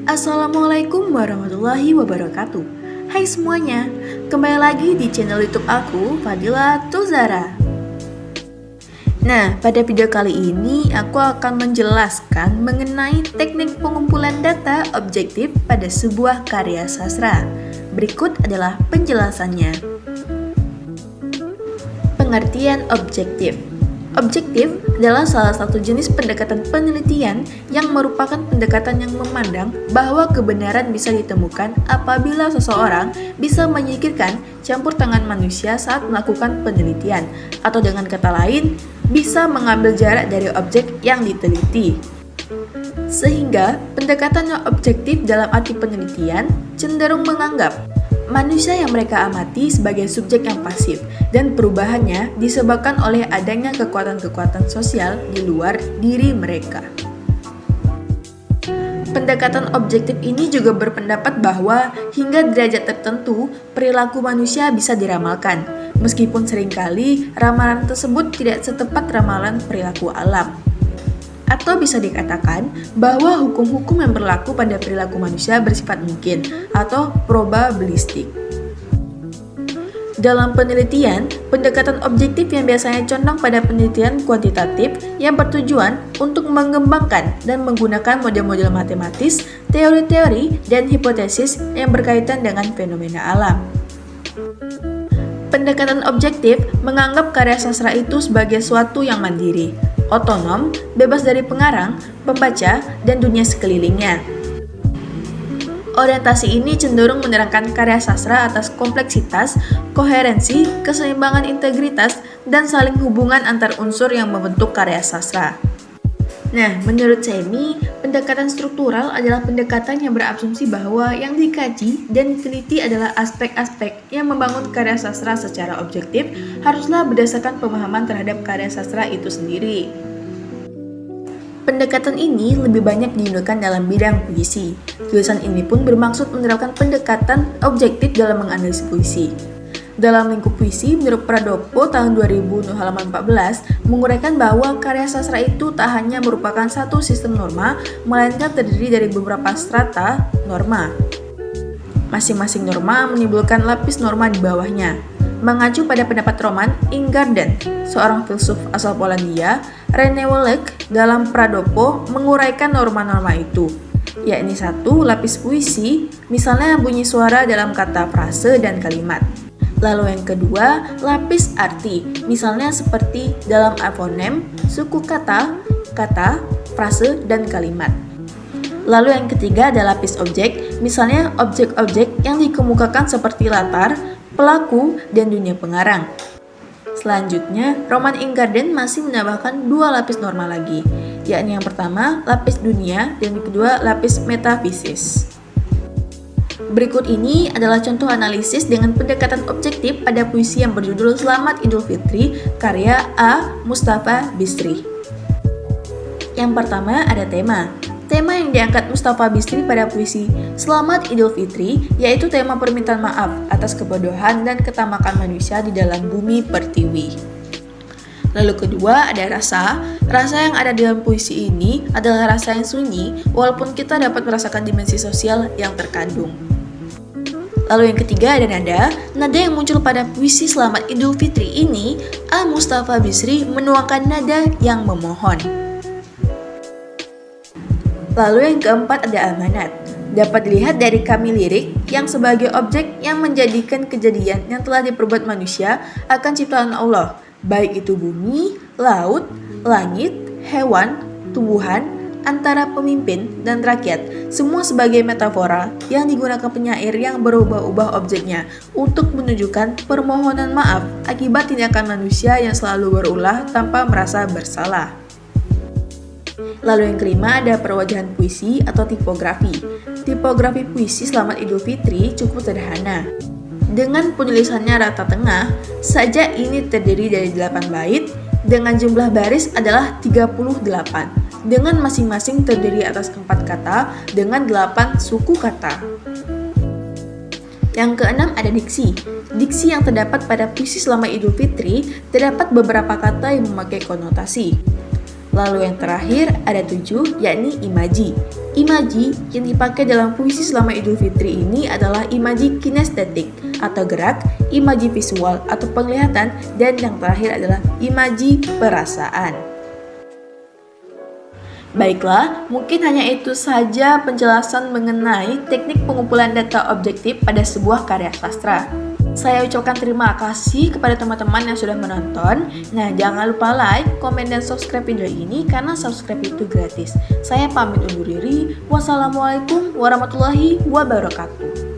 Assalamualaikum warahmatullahi wabarakatuh. Hai semuanya, kembali lagi di channel YouTube aku, Fadila Tuzara. Nah, pada video kali ini aku akan menjelaskan mengenai teknik pengumpulan data objektif pada sebuah karya sastra. Berikut adalah penjelasannya. Pengertian objektif. Objektif adalah salah satu jenis pendekatan penelitian yang merupakan pendekatan yang memandang bahwa kebenaran bisa ditemukan apabila seseorang bisa menyingkirkan campur tangan manusia saat melakukan penelitian, atau dengan kata lain, bisa mengambil jarak dari objek yang diteliti. Sehingga pendekatan yang objektif dalam arti penelitian cenderung menganggap manusia yang mereka amati sebagai subjek yang pasif, dan perubahannya disebabkan oleh adanya kekuatan-kekuatan sosial di luar diri mereka. Pendekatan objektif ini juga berpendapat bahwa hingga derajat tertentu perilaku manusia bisa diramalkan, meskipun seringkali ramalan tersebut tidak setepat ramalan perilaku alam. Atau bisa dikatakan bahwa hukum-hukum yang berlaku pada perilaku manusia bersifat mungkin atau probabilistik. Dalam penelitian, pendekatan objektif yang biasanya condong pada penelitian kuantitatif yang bertujuan untuk mengembangkan dan menggunakan model-model matematis, teori-teori, dan hipotesis yang berkaitan dengan fenomena alam. Pendekatan objektif menganggap karya sastra itu sebagai suatu yang mandiri, otonom, bebas dari pengarang, pembaca, dan dunia sekelilingnya. Orientasi ini cenderung menerangkan karya sastra atas kompleksitas, koherensi, keseimbangan integritas, dan saling hubungan antar unsur yang membentuk karya sastra. Nah, menurut Semi, pendekatan struktural adalah pendekatan yang berasumsi bahwa yang dikaji dan diteliti adalah aspek-aspek yang membangun karya sastra secara objektif, haruslah berdasarkan pemahaman terhadap karya sastra itu sendiri. Pendekatan ini lebih banyak digunakan dalam bidang puisi. Tulisan ini pun bermaksud menerapkan pendekatan objektif dalam menganalisis puisi. Dalam lingkup puisi, menurut Pradopo tahun 2000 halaman 14, menguraikan bahwa karya sastra itu tak hanya merupakan satu sistem norma, melainkan terdiri dari beberapa strata norma. Masing-masing norma menimbulkan lapis norma di bawahnya. Mengacu pada pendapat Roman Ingarden, seorang filsuf asal Polandia, René Wellek dalam Pradopo menguraikan norma-norma itu, yakni 1. Lapis puisi, misalnya bunyi suara dalam kata, frase, dan kalimat. Lalu yang kedua, lapis arti, misalnya seperti dalam afonem, suku kata, frase, dan kalimat. Lalu yang ketiga ada lapis objek, misalnya objek-objek yang dikemukakan seperti latar, pelaku, dan dunia pengarang. Selanjutnya, Roman Ingarden masih menambahkan 2 lapis norma lagi, yakni yang pertama lapis dunia dan yang kedua lapis metafisis. Berikut ini adalah contoh analisis dengan pendekatan objektif pada puisi yang berjudul Selamat Idul Fitri karya A. Mustafa Bisri. Yang pertama ada tema. Tema yang diangkat Mustafa Bisri pada puisi Selamat Idul Fitri yaitu tema permintaan maaf atas kebodohan dan ketamakan manusia di dalam bumi pertiwi. Lalu kedua ada rasa. Rasa yang ada dalam puisi ini adalah rasa yang sunyi walaupun kita dapat merasakan dimensi sosial yang terkandung. Lalu yang ketiga ada nada. Nada yang muncul pada puisi Selamat Idul Fitri ini, A. Mustafa Bisri menuangkan nada yang memohon. Lalu yang keempat ada amanat. Dapat dilihat dari kami lirik yang sebagai objek yang menjadikan kejadian yang telah diperbuat manusia akan ciptaan Allah, baik itu bumi, laut, langit, hewan, tumbuhan, antara pemimpin dan rakyat, semua sebagai metafora yang digunakan penyair yang berubah-ubah objeknya untuk menunjukkan permohonan maaf akibat tindakan manusia yang selalu berulah tanpa merasa bersalah. Lalu yang kelima ada perwajahan puisi atau tipografi. Tipografi puisi Selamat Idul Fitri cukup sederhana. Dengan penulisannya rata tengah, saja ini terdiri dari 8 bait dengan jumlah baris adalah 38, dengan masing-masing terdiri atas 4 kata dengan 8 suku kata. Yang keenam ada diksi. Diksi yang terdapat pada puisi selama Idul Fitri terdapat beberapa kata yang memakai konotasi. Lalu yang terakhir ada 7, yakni imaji. Imaji yang dipakai dalam puisi selama Idul Fitri ini adalah imaji kinestetik atau gerak, imaji visual atau penglihatan, dan yang terakhir adalah imaji perasaan. Baiklah, mungkin hanya itu saja penjelasan mengenai teknik pengumpulan data objektif pada sebuah karya sastra. Saya ucapkan terima kasih kepada teman-teman yang sudah menonton. Nah, jangan lupa like, komen, dan subscribe video ini karena subscribe itu gratis. Saya pamit undur diri. Wassalamualaikum warahmatullahi wabarakatuh.